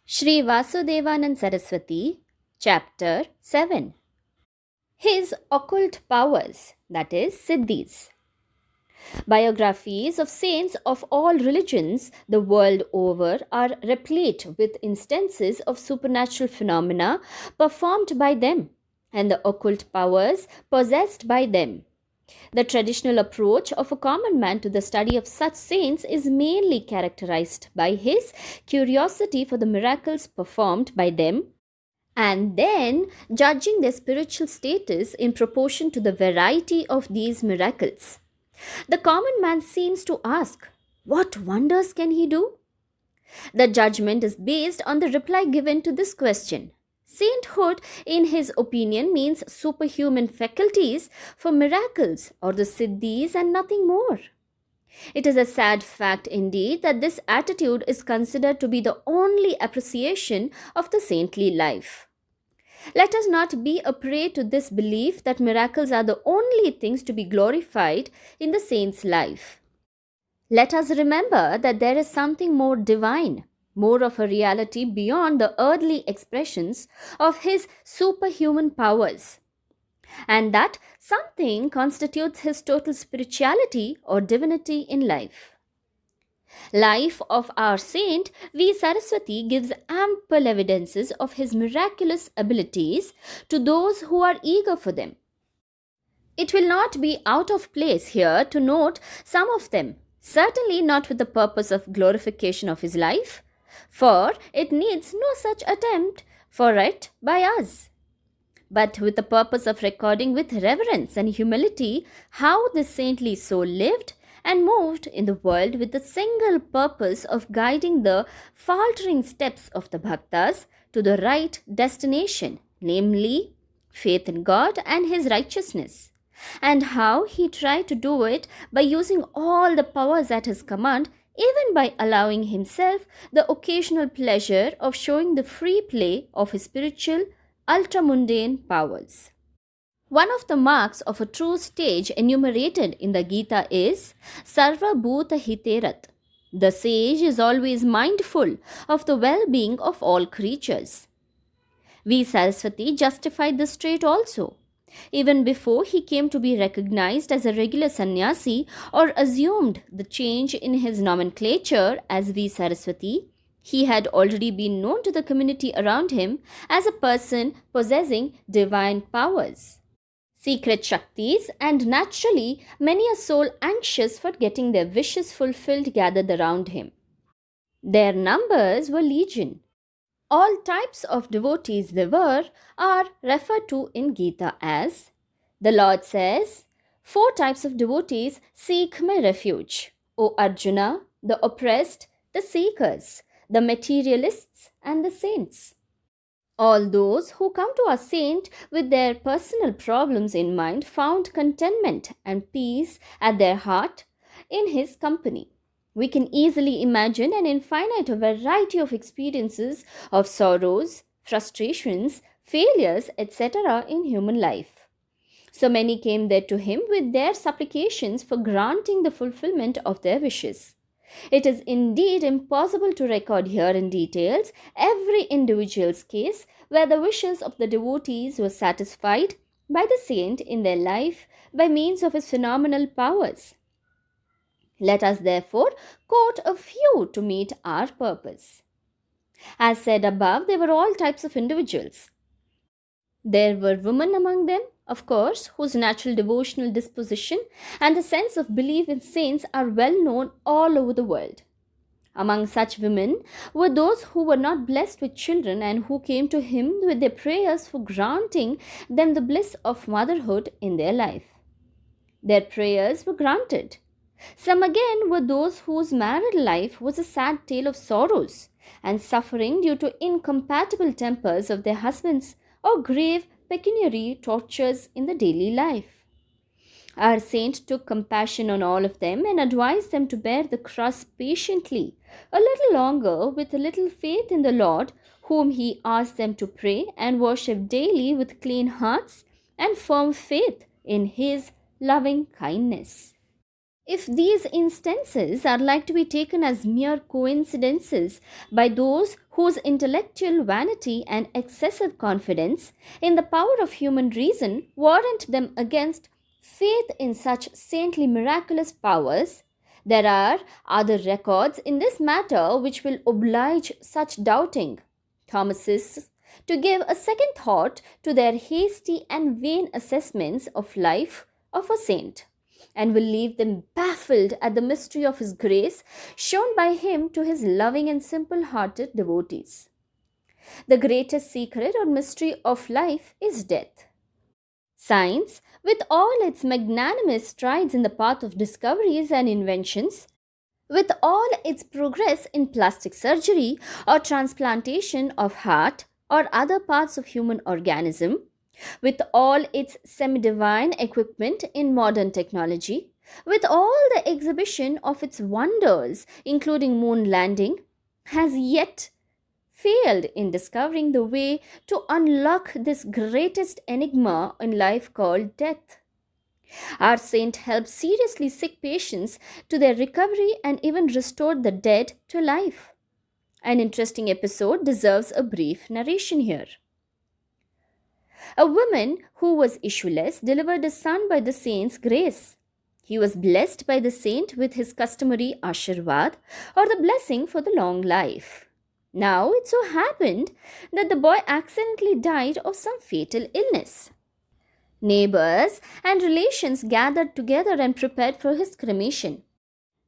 Sri Vasudevanand Saraswati, Chapter 7. His Occult Powers, that is, Siddhis. Biographies of saints of all religions the world over are replete with instances of supernatural phenomena performed by them and the occult powers possessed by them. The traditional approach of a common man to the study of such saints is mainly characterized by his curiosity for the miracles performed by them and then judging their spiritual status in proportion to the variety of these miracles. The common man seems to ask, what wonders can he do? The judgment is based on the reply given to this question. Sainthood, in his opinion, means superhuman faculties for miracles or the siddhis and nothing more. It is a sad fact indeed that this attitude is considered to be the only appreciation of the saintly life. Let us not be a prey to this belief that miracles are the only things to be glorified in the saint's life. Let us remember that there is something more divine, more of a reality beyond the earthly expressions of his superhuman powers, and that something constitutes his total spirituality or divinity in life. Life of our saint V. Saraswati gives ample evidences of his miraculous abilities to those who are eager for them. It will not be out of place here to note some of them, certainly not with the purpose of glorification of his life, for it needs no such attempt for it by us, but with the purpose of recording with reverence and humility how this saintly soul lived and moved in the world with the single purpose of guiding the faltering steps of the bhaktas to the right destination, namely faith in God and his righteousness, and how he tried to do it by using all the powers at his command, even by allowing himself the occasional pleasure of showing the free play of his spiritual ultramundane powers. One of the marks of a true sage enumerated in the Gita is Sarva Bhuta Hiterat. The sage is always mindful of the well-being of all creatures. V. Saraswati justified this trait also. Even before he came to be recognized as a regular sannyasi or assumed the change in his nomenclature as V. Saraswati, he had already been known to the community around him as a person possessing divine powers, secret Shaktis, and naturally many a soul anxious for getting their wishes fulfilled gathered around him. Their numbers were legion. All types of devotees there were are referred to in Gita as, the Lord says, 4 types of devotees seek my refuge, O Arjuna, the oppressed, the seekers, the materialists, and the saints. All those who come to a saint with their personal problems in mind found contentment and peace at their heart in his company. We can easily imagine an infinite variety of experiences of sorrows, frustrations, failures, etc. in human life. So many came there to him with their supplications for granting the fulfillment of their wishes. It is indeed impossible to record here in details every individual's case where the wishes of the devotees were satisfied by the saint in their life by means of his phenomenal powers. Let us therefore quote a few to meet our purpose. As said above, there were all types of individuals. There were women among them, of course, whose natural devotional disposition and the sense of belief in saints are well known all over the world. Among such women were those who were not blessed with children and who came to him with their prayers for granting them the bliss of motherhood in their life. Their prayers were granted. Some again were those whose married life was a sad tale of sorrows and suffering due to incompatible tempers of their husbands or grave pecuniary tortures in the daily life. Our saint took compassion on all of them and advised them to bear the cross patiently, a little longer with a little faith in the Lord, whom he asked them to pray and worship daily with clean hearts and firm faith in his loving kindness. If these instances are like to be taken as mere coincidences by those whose intellectual vanity and excessive confidence in the power of human reason warrant them against faith in such saintly miraculous powers, there are other records in this matter which will oblige such doubting Thomases to give a second thought to their hasty and vain assessments of life of a saint, and will leave them baffled at the mystery of his grace shown by him to his loving and simple hearted devotees. The greatest secret or mystery of life is death. Science, with all its magnanimous strides in the path of discoveries and inventions, with all its progress in plastic surgery or transplantation of heart or other parts of human organism, with all its semi-divine equipment in modern technology, with all the exhibition of its wonders, including moon landing, has yet failed in discovering the way to unlock this greatest enigma in life called death. Our saint helped seriously sick patients to their recovery and even restored the dead to life. An interesting episode deserves a brief narration here. A woman who was issueless delivered a son by the saint's grace. He was blessed by the saint with his customary Ashirvad, or the blessing for the long life. Now it so happened that the boy accidentally died of some fatal illness. Neighbors and relations gathered together and prepared for his cremation.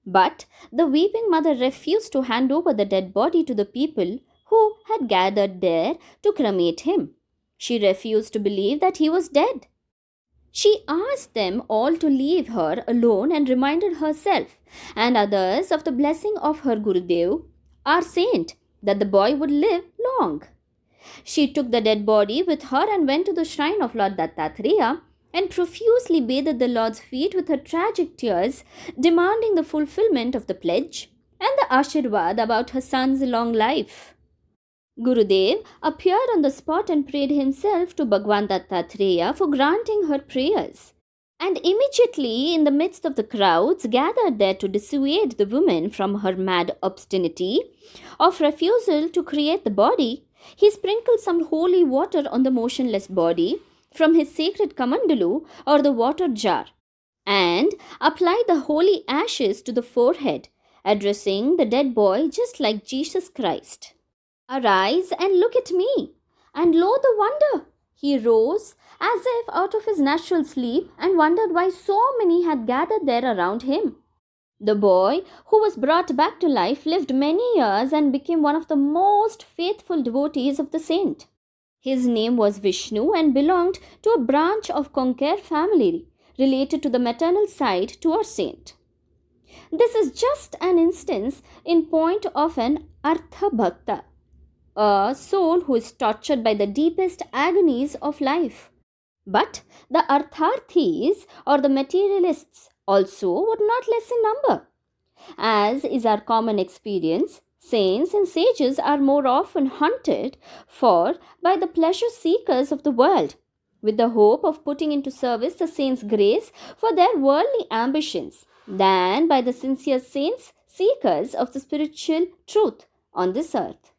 But the weeping mother refused to hand over the dead body to the people who had gathered there to cremate him. She refused to believe that he was dead. She asked them all to leave her alone and reminded herself and others of the blessing of her Gurudev, our saint, that the boy would live long. She took the dead body with her and went to the shrine of Lord Dattatreya and profusely bathed the Lord's feet with her tragic tears, demanding the fulfillment of the pledge and the Ashirvad about her son's long life. Gurudev appeared on the spot and prayed himself to Bhagwan Dattatreya for granting her prayers. And immediately, in the midst of the crowds gathered there to dissuade the woman from her mad obstinity of refusal to create the body, he sprinkled some holy water on the motionless body from his sacred kamandalu or the water jar, and applied the holy ashes to the forehead, addressing the dead boy just like Jesus Christ. "Arise and look at me." And lo, the wonder! He rose as if out of his natural sleep and wondered why so many had gathered there around him. The boy, who was brought back to life, lived many years and became one of the most faithful devotees of the saint. His name was Vishnu and belonged to a branch of Conquer family related to the maternal side to our saint. This is just an instance in point of an Artha Bhakta, a soul who is tortured by the deepest agonies of life. But the Artharthis or the materialists also would not less in number. As is our common experience, saints and sages are more often hunted for by the pleasure seekers of the world, with the hope of putting into service the saints' grace for their worldly ambitions, than by the sincere saints seekers of the spiritual truth on this earth.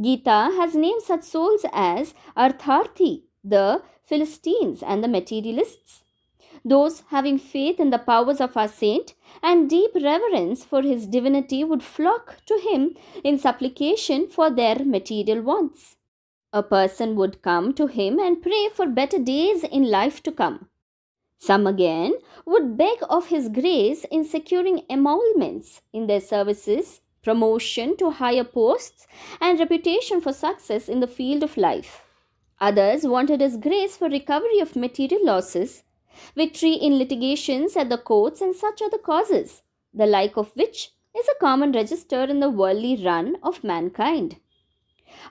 Gita has named such souls as Artharthi, the Philistines and the materialists. Those having faith in the powers of our saint and deep reverence for his divinity would flock to him in supplication for their material wants. A person would come to him and pray for better days in life to come. Some again would beg of his grace in securing emoluments in their services, promotion to higher posts, and reputation for success in the field of life. Others wanted his grace for recovery of material losses, victory in litigations at the courts, and such other causes, the like of which is a common register in the worldly run of mankind.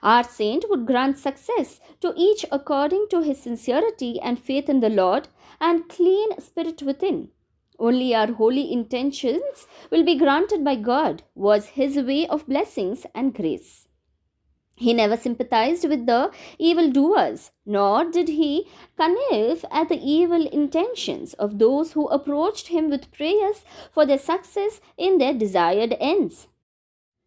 Our saint would grant success to each according to his sincerity and faith in the Lord and clean spirit within. Only our holy intentions will be granted by God, was his way of blessings and grace. He never sympathized with the evildoers, nor did he connive at the evil intentions of those who approached him with prayers for their success in their desired ends.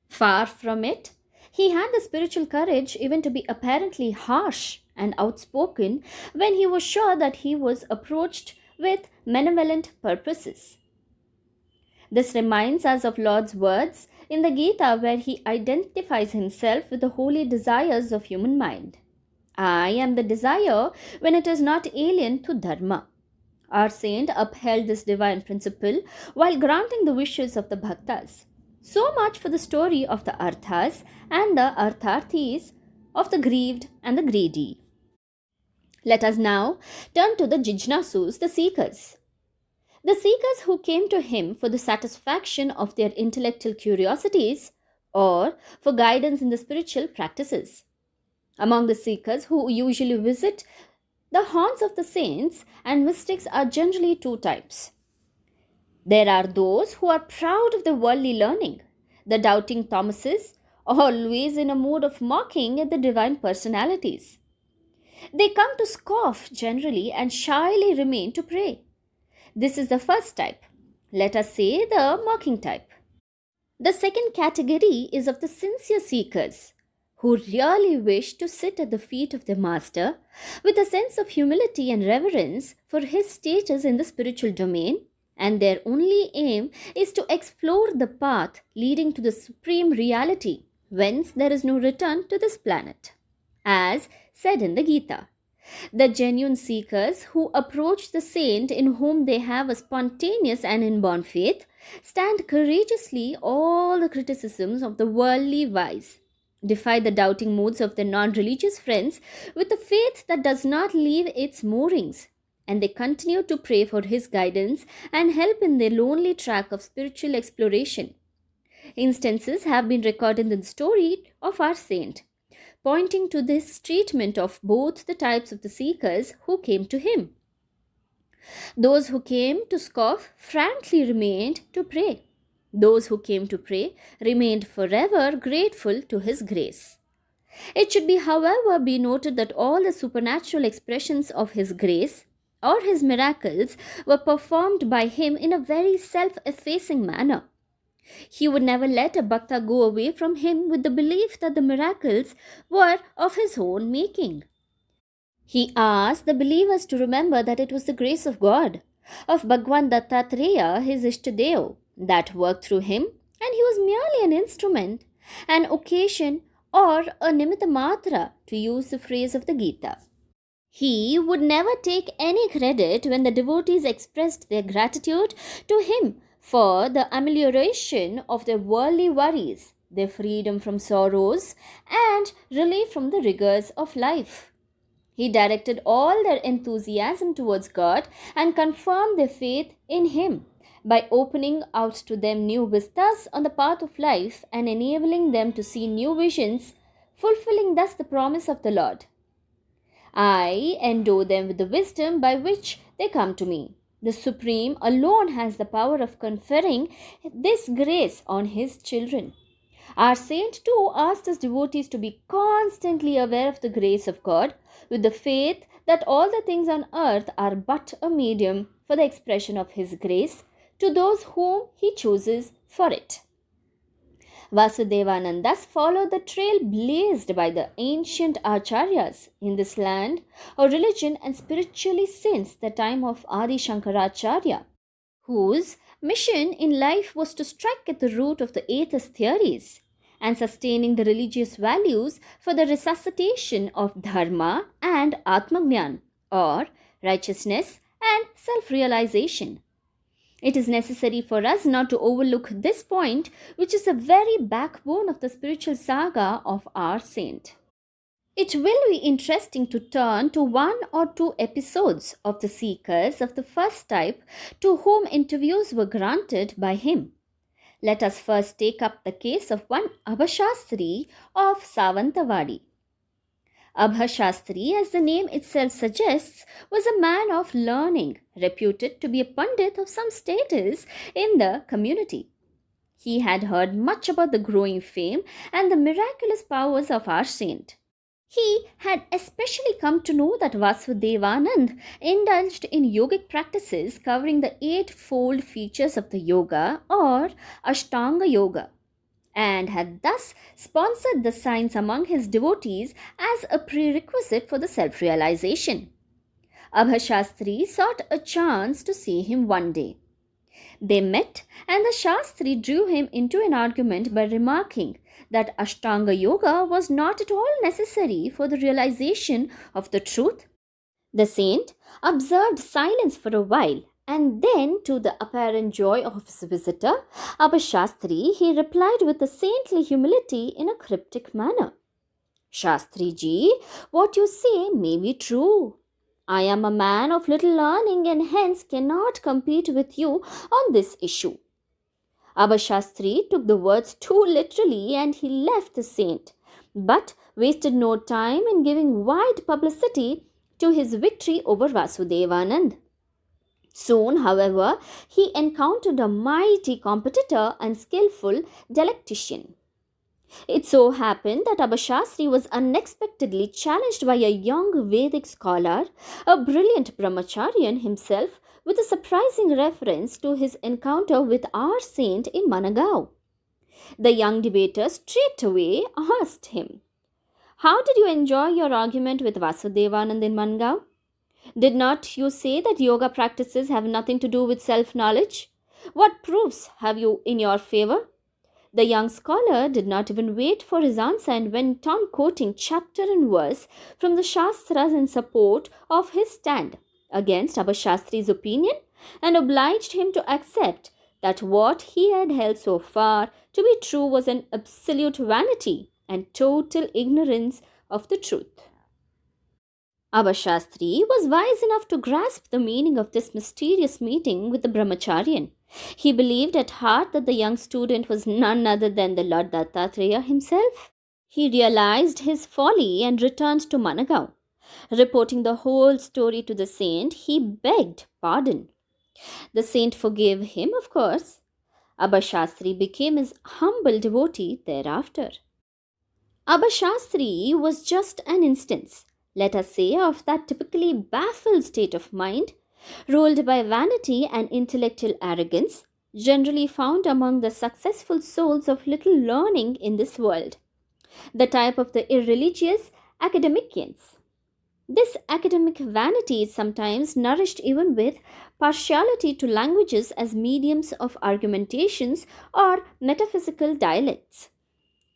Far from it, he had the spiritual courage even to be apparently harsh and outspoken when he was sure that he was approached with malevolent purposes. This reminds us of Lord's words in the Gita, where he identifies himself with the holy desires of human mind. I am the desire when it is not alien to Dharma. Our saint upheld this divine principle while granting the wishes of the bhaktas. So much for the story of the arthas and the artharthis, of the grieved and the greedy. Let us now turn to the jijnasus, the seekers. The seekers who came to him for the satisfaction of their intellectual curiosities or for guidance in the spiritual practices. Among the seekers who usually visit the haunts of the saints and mystics are generally two types. There are those who are proud of their worldly learning, the doubting Thomases, always in a mood of mocking at the divine personalities. They come to scoff generally and shyly remain to pray. This is the first type. Let us say the mocking type. The second category is of the sincere seekers, who really wish to sit at the feet of their master with a sense of humility and reverence for his status in the spiritual domain, and their only aim is to explore the path leading to the supreme reality, whence there is no return to this planet. As said in the Gita, the genuine seekers who approach the saint in whom they have a spontaneous and inborn faith stand courageously all the criticisms of the worldly wise, defy the doubting moods of their non-religious friends with a faith that does not leave its moorings, and they continue to pray for his guidance and help in their lonely track of spiritual exploration. Instances have been recorded in the story of our saint, pointing to this treatment of both the types of the seekers who came to him. Those who came to scoff frankly remained to pray. Those who came to pray remained forever grateful to his grace. It should be, however, be noted that all the supernatural expressions of his grace or his miracles were performed by him in a very self-effacing manner. He would never let a bhakta go away from him with the belief that the miracles were of his own making. He asked the believers to remember that it was the grace of God, of Bhagwan Dattatreya, his Ishtadev, that worked through him, and he was merely an instrument, an occasion, or a nimitta matra, to use the phrase of the Gita. He would never take any credit when the devotees expressed their gratitude to him for the amelioration of their worldly worries, their freedom from sorrows, and relief from the rigors of life. He directed all their enthusiasm towards God and confirmed their faith in him by opening out to them new vistas on the path of life and enabling them to see new visions, fulfilling thus the promise of the Lord. I endow them with the wisdom by which they come to me. The Supreme alone has the power of conferring this grace on his children. Our saint too asked his devotees to be constantly aware of the grace of God, with the faith that all the things on earth are but a medium for the expression of his grace to those whom he chooses for it. Vasudevanand thus followed the trail blazed by the ancient acharyas in this land of religion and spiritually since the time of Adi Shankaracharya, whose mission in life was to strike at the root of the atheist theories and sustaining the religious values for the resuscitation of dharma and atmagnan, or righteousness and self-realization. It is necessary for us not to overlook this point, which is the very backbone of the spiritual saga of our saint. It will be interesting to turn to one or two episodes of the seekers of the first type to whom interviews were granted by him. Let us first take up the case of one Abhashasri of Savantawadi. Abhashasri, as the name itself suggests, was a man of learning, reputed to be a pandit of some status in the community. He had heard much about the growing fame and the miraculous powers of our saint. He had especially come to know that Vasudevanand indulged in yogic practices covering the eightfold features of the yoga or Ashtanga Yoga, and had thus sponsored the science among his devotees as a prerequisite for the self realization. Abhashasri sought a chance to see him one day. They met, and the Shastri drew him into an argument by remarking that Ashtanga Yoga was not at all necessary for the realization of the truth. The saint observed silence for a while, and then, to the apparent joy of his visitor, Abhashastri, he replied with a saintly humility in a cryptic manner. Shastri ji, what you say may be true. I am a man of little learning and hence cannot compete with you on this issue. Abhashastri took the words too literally and he left the saint, but wasted no time in giving wide publicity to his victory over Vasudevanand. Soon, however, he encountered a mighty competitor and skillful dialectician. It so happened that Abhashasri was unexpectedly challenged by a young Vedic scholar, a brilliant brahmacharian himself, with a surprising reference to his encounter with our saint in Managaon. The young debater straightway asked him, "How did you enjoy your argument with Vasudevanand in Managaon? Did not you say that yoga practices have nothing to do with self knowledge? What proofs have you in your favor?" The young scholar did not even wait for his answer and went on quoting chapter and verse from the Shastras in support of his stand against Abhashastri's opinion and obliged him to accept that what he had held so far to be true was an absolute vanity and total ignorance of the truth. Abhashastri was wise enough to grasp the meaning of this mysterious meeting with the brahmacharian. He believed at heart that the young student was none other than the Lord Dattatreya himself. He realized his folly and returned to Managaon. Reporting the whole story to the saint, he begged pardon. The saint forgave him, of course. Abhashastri became his humble devotee thereafter. Abhashastri was just an instance, let us say, of that typically baffled state of mind, ruled by vanity and intellectual arrogance, generally found among the successful souls of little learning in this world, the type of the irreligious academicians. This academic vanity is sometimes nourished even with partiality to languages as mediums of argumentations or metaphysical dialects.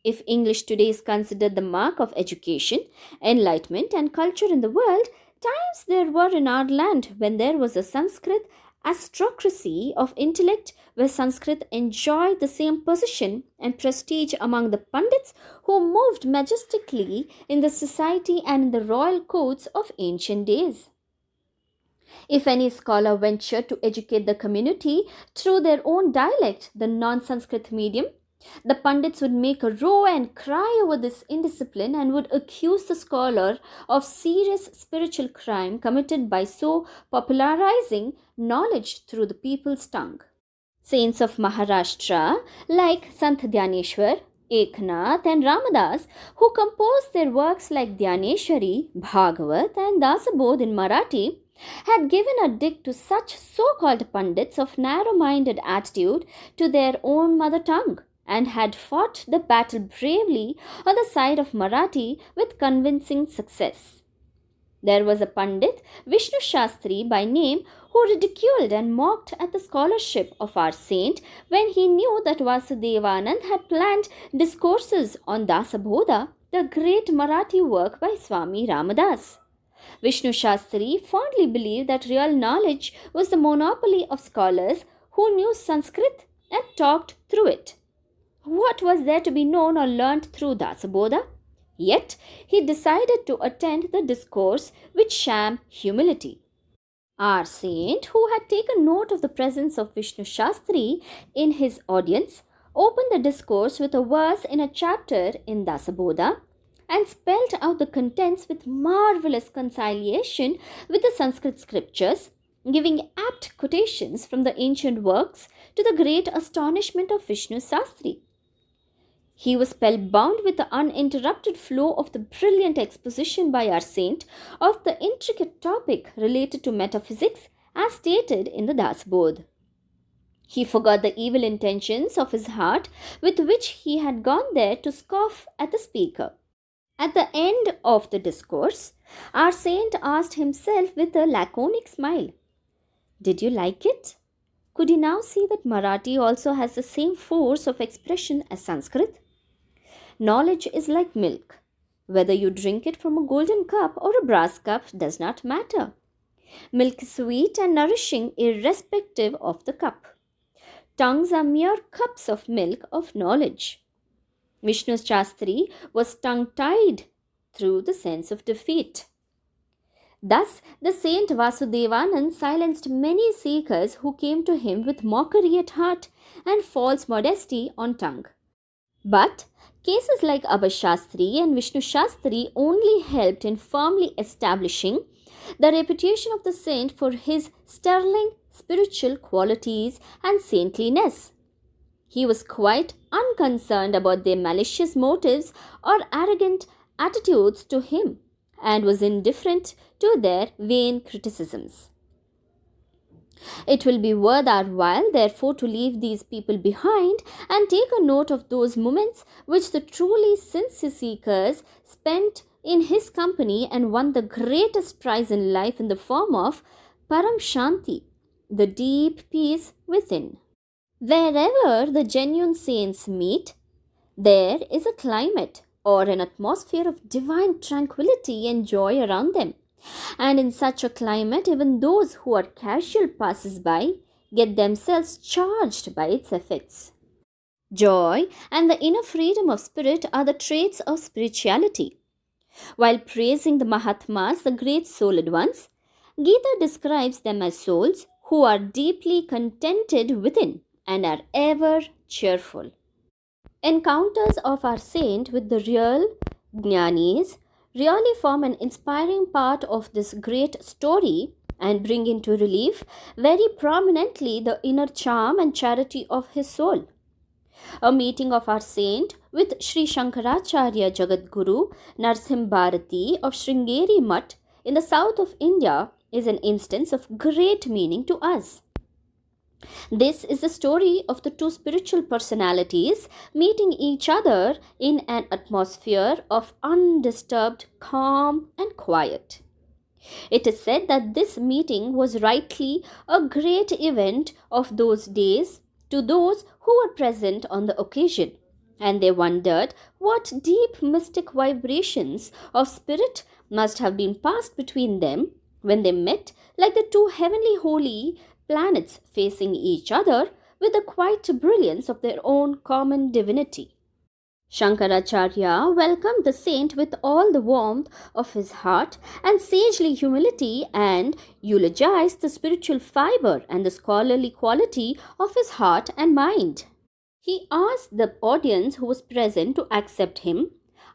If English today is considered the mark of education, enlightenment, and culture in the world, times there were in our land when there was a Sanskrit aristocracy of intellect, where Sanskrit enjoyed the same position and prestige among the Pandits who moved majestically in the society and in the royal courts of ancient days. If any scholar ventured to educate the community through their own dialect, the non-Sanskrit medium, the Pandits would make a row and cry over this indiscipline and would accuse the scholar of serious spiritual crime committed by so popularizing knowledge through the people's tongue. Saints of Maharashtra like Sant Dhyaneshwar, Eknath and Ramadas, who composed their works like Dhyaneshwari, Bhagavat and Dasabodh in Marathi, had given a dig to such so-called Pandits of narrow-minded attitude to their own mother tongue, and had fought the battle bravely on the side of Marathi with convincing success. There was a Pandit, Vishnu Shastri by name, who ridiculed and mocked at the scholarship of our saint when he knew that Vasudevanand had planned discourses on Dasabodha, the great Marathi work by Swami Ramadas. Vishnu Shastri fondly believed that real knowledge was the monopoly of scholars who knew Sanskrit and talked through it. What was there to be known or learnt through Dasabodha? Yet he decided to attend the discourse with sham humility. Our saint, who had taken note of the presence of Vishnu Shastri in his audience, opened the discourse with a verse in a chapter in Dasabodha and spelled out the contents with marvelous conciliation with the Sanskrit scriptures, giving apt quotations from the ancient works to the great astonishment of Vishnu Sastri. He was spellbound with the uninterrupted flow of the brilliant exposition by our saint of the intricate topic related to metaphysics as stated in the Dasbodh. He forgot the evil intentions of his heart with which he had gone there to scoff at the speaker. At the end of the discourse, our saint asked himself with a laconic smile, "Did you like it?" Could he now see that Marathi also has the same force of expression as Sanskrit? Knowledge is like milk. Whether you drink it from a golden cup or a brass cup does not matter. Milk is sweet and nourishing irrespective of the cup. Tongues are mere cups of milk of knowledge. Vishnu Shastri was tongue-tied through the sense of defeat. Thus, the Saint Vasudevanand silenced many seekers who came to him with mockery at heart and false modesty on tongue. But cases like Abhashasri and Vishnu Shastri only helped in firmly establishing the reputation of the saint for his sterling spiritual qualities and saintliness. He was quite unconcerned about their malicious motives or arrogant attitudes to him, and was indifferent to their vain criticisms. It will be worth our while, therefore, to leave these people behind and take a note of those moments which the truly sincere seekers spent in his company and won the greatest prize in life in the form of Param Shanti, the deep peace within. Wherever the genuine saints meet, there is a climate or an atmosphere of divine tranquility and joy around them. And in such a climate, even those who are casual passers-by get themselves charged by its effects. Joy and the inner freedom of spirit are the traits of spirituality. While praising the Mahatmas, the great souled ones, Gita describes them as souls who are deeply contented within and are ever cheerful. Encounters of our saint with the real Jnanis really form an inspiring part of this great story and bring into relief very prominently the inner charm and charity of his soul. A meeting of our saint with Sri Shankaracharya Jagadguru Narsim Bharati of Sringeri Mutt in the south of India is an instance of great meaning to us. This is the story of the two spiritual personalities meeting each other in an atmosphere of undisturbed calm and quiet. It is said that this meeting was rightly a great event of those days to those who were present on the occasion, and they wondered what deep mystic vibrations of spirit must have been passed between them when they met like the two heavenly holy planets facing each other with the quiet brilliance of their own common divinity. Shankaracharya welcomed the saint with all the warmth of his heart and sagely humility and eulogized the spiritual fiber and the scholarly quality of his heart and mind. He asked the audience who was present to accept him,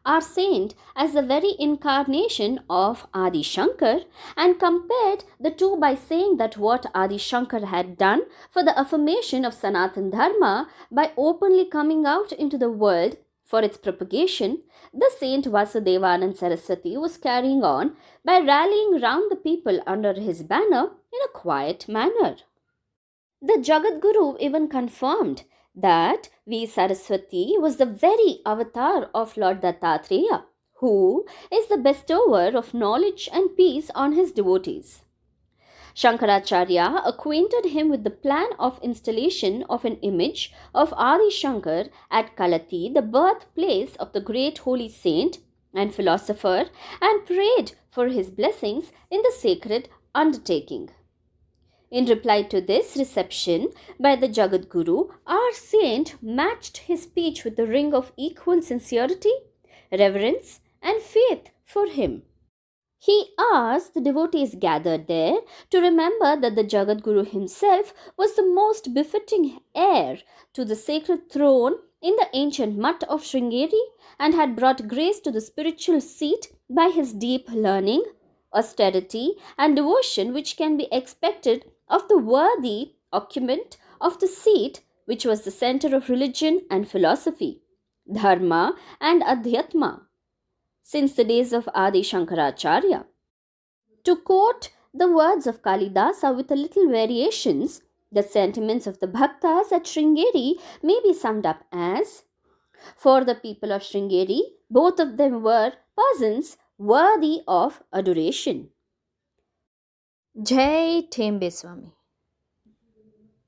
our saint, as the very incarnation of Adi Shankar, and compared the two by saying that what Adi Shankar had done for the affirmation of Sanatan Dharma by openly coming out into the world for its propagation, the Saint Vasudevanand Saraswati was carrying on by rallying round the people under his banner in a quiet manner. The Jagadguru even confirmed that V. Saraswati was the very avatar of Lord Dattatreya, who is the bestower of knowledge and peace on his devotees. Shankaracharya acquainted him with the plan of installation of an image of Adi Shankar at Kalati, the birthplace of the great holy saint and philosopher, and prayed for his blessings in the sacred undertaking. In reply to this reception by the Jagadguru, our saint matched his speech with a ring of equal sincerity, reverence, and faith for him. He asked the devotees gathered there to remember that the Jagadguru himself was the most befitting heir to the sacred throne in the ancient mutt of Sringeri and had brought grace to the spiritual seat by his deep learning, austerity, and devotion which can be expected of the worthy occupant of the seat which was the center of religion and philosophy, dharma and adhyatma, since the days of Adi Shankaracharya. To quote the words of Kalidasa with a little variations, the sentiments of the Bhaktas at Sringeri may be summed up as: for the people of Sringeri, both of them were persons worthy of adoration. Jai Thembe Swami.